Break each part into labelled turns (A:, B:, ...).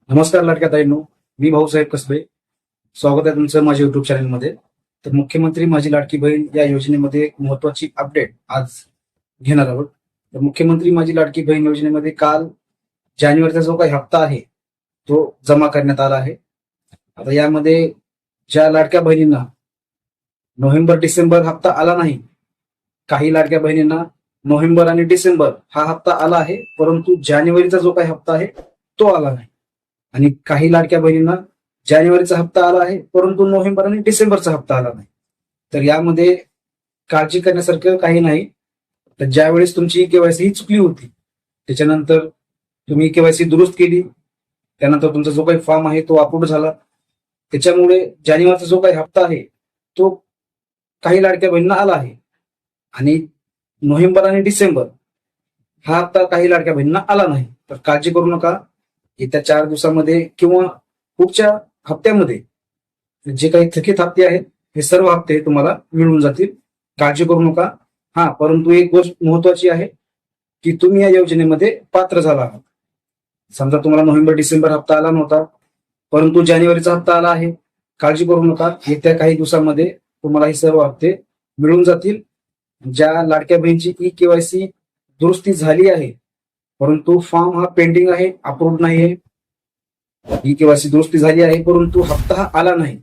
A: नमस्कार लाडक्या ताईंनो, मी भाऊसाहेब कसबे. स्वागत आहे तुमचं माझ्या युट्यूब चॅनलमध्ये. तर मुख्यमंत्री माझी लाडकी बहीण या योजनेमध्ये एक महत्वाची अपडेट आज घेणार आहोत. तर मुख्यमंत्री माझी लाडकी बहीण योजनेमध्ये काल जानेवारीचा जो काही हप्ता आहे तो जमा करण्यात आला आहे. आता यामध्ये ज्या लाडक्या बहिणींना नोव्हेंबर डिसेंबर हप्ता आला नाही, काही लाडक्या बहिणींना नोव्हेंबर आणि डिसेंबर हा हप्ता आला आहे, परंतु जानेवारीचा जो काही हप्ता आहे तो आला नाही. आणि काही लाडक्या बहिणींना जानेवारीचा हप्ता आला आहे, परंतु नोव्हेंबर आणि डिसेंबरचा हप्ता आला नाही. तर यामध्ये काळजी करण्यासारखं काही नाही. तर ज्यावेळेस तुमची केवायसी ही चुकली होती, त्याच्यानंतर तुम्ही केवायसी दुरुस्त केली, त्यानंतर तुमचा जो काही फॉर्म आहे तो अप्रूव्ह झाला, त्याच्यामुळे जानेवारीचा जो काही हप्ता आहे तो काही लाडक्या बहिणींना आला आहे. आणि नोव्हेंबर आणि डिसेंबर हा हप्ता काही लाडक्या बहिणींना आला नाही. तर काळजी करू नका. येत्या 4 दिवसामध्ये किंवा पुढच्या हप्त्यामध्ये जे काही थकीत हप्ते आहेत हे सर्व हप्ते तुम्हाला मिळून जातील. काळजी करू नका. परंतु एक गोष्ट महत्वाची आहे की तुम्ही या योजनेमध्ये पात्र झाला आहात. समजा तुम्हाला नोव्हेंबर डिसेंबर हप्ता आला नव्हता, परंतु जानेवारीचा हप्ता आला आहे. काळजी करू नका. येत्या काही दिवसामध्ये तुम्हाला हे सर्व हप्ते मिळून जातील. ज्या लाडक्या बहिणीची ई केवायसी दुरुस्ती झाली आहे, परंतु फॉर्म हा पेंडिंग आहे, अप्रूव्ह नाही आहे. ई केवायसी दुरुस्ती झाली आहे, परंतु हप्ता हा आला नाही.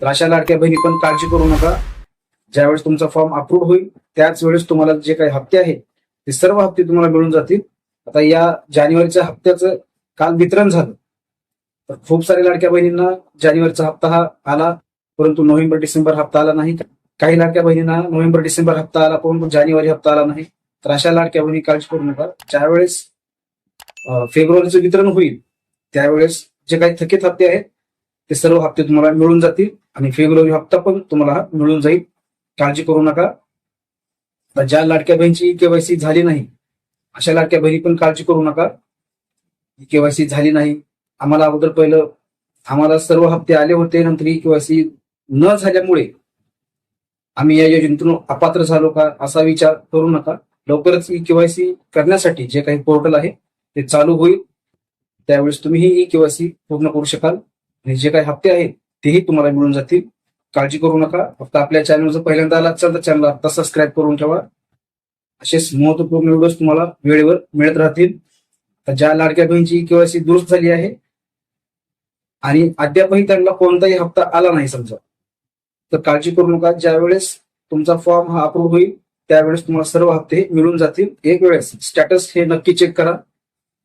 A: तर अशा लाडक्या बहिणी पण काळजी करू नका. ज्यावेळेस तुमचा फॉर्म अप्रूव्ह होईल त्याच वेळेस तुम्हाला जे काही हप्ते आहेत ते सर्व हप्ते तुम्हाला मिळून जातील. आता या जानेवारीच्या हप्त्याचं काल वितरण झालं, तर खूप साऱ्या लाडक्या बहिणींना जानेवारीचा हप्ता हा आला, परंतु नोव्हेंबर डिसेंबर हप्ता आला नाही. काही लाडक्या बहिणींना नोव्हेंबर डिसेंबर हप्ता आला, परंतु जानेवारी हप्ता आला नाही. तर अशा लाडक्या बहिणी काळजी करू नका. ज्यावेळेस फेब्रुवारीचं वितरण होईल त्यावेळेस जे काही थकीत हप्ते आहेत ते सर्व हप्ते तुम्हाला मिळून जातील आणि फेब्रुवारी हप्ता पण तुम्हाला मिळून जाईल. काळजी करू नका. ज्या लाडक्या बहिणीची केवायसी झाली नाही अशा लाडक्या बहिणी पण काळजी करू नका. केवायसी झाली नाही, आम्हाला अगोदर पहिलं आम्हाला सर्व हप्ते आले होते, नंतर ही केवायसी न झाल्यामुळे आम्ही या योजनेतून अपात्र झालो का असा विचार करू नका. लवकरच ई केवायसी करण्यासाठी जे काही पोर्टल आहे ते चालू होईल, त्यावेळेस तुम्ही ही ई केवायसी पूर्ण करू शकाल आणि जे काही हप्ते आहेत तेही तुम्हाला मिळून जातील. काळजी करू नका. फक्त आपल्या चॅनल जर पहिल्यांदा आलात तर चॅनल आता सबस्क्राईब करून ठेवा. असेच महत्वपूर्ण व्हिडिओज तुम्हाला वेळेवर मिळत राहतील. तर ज्या लाडक्या बहिणीची केवायसी दुरुस्त झाली आहे आणि अद्यापही त्यांना कोणताही हप्ता आला नाही समजा, तर काळजी करू नका. ज्यावेळेस तुमचा फॉर्म हा अप्रूव्ह होईल त्यावेळेस तुम्हाला सर्व हप्ते मिळून जातील. एक वेळेस स्टॅटस हे नक्की चेक करा,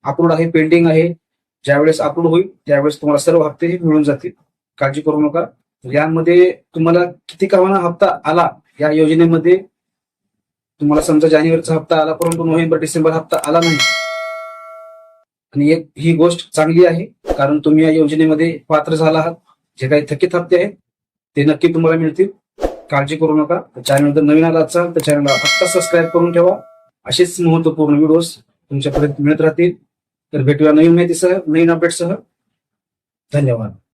A: अप्रूव्ड आहे पेंडिंग आहे. ज्यावेळेस अप्रूव्ड होईल त्यावेळेस तुम्हाला सर्व हप्ते हे मिळून जातील. काळजी करू नका. यामध्ये तुम्हाला किती कामाना हप्ता आला या योजनेमध्ये, तुम्हाला समजा जानेवारीचा हप्ता आला परंतु नोव्हेंबर डिसेंबर हप्ता आला नाही, आणि एक ही गोष्ट चांगली आहे कारण तुम्ही या योजनेमध्ये पात्र झाला आहात. जे काही थकीत हप्ते आहेत ते नक्की तुम्हाला मिळतील. काळजी करू नका. चॅनल जर नवीन आला असाल तर चॅनलला आत्ता सबस्क्राईब करून ठेवा. असेच महत्वपूर्ण व्हिडिओज तुमच्यापर्यंत मिळत राहतील. तर भेटूया नवीन माहितीसह, नवीन अपडेटसह. धन्यवाद.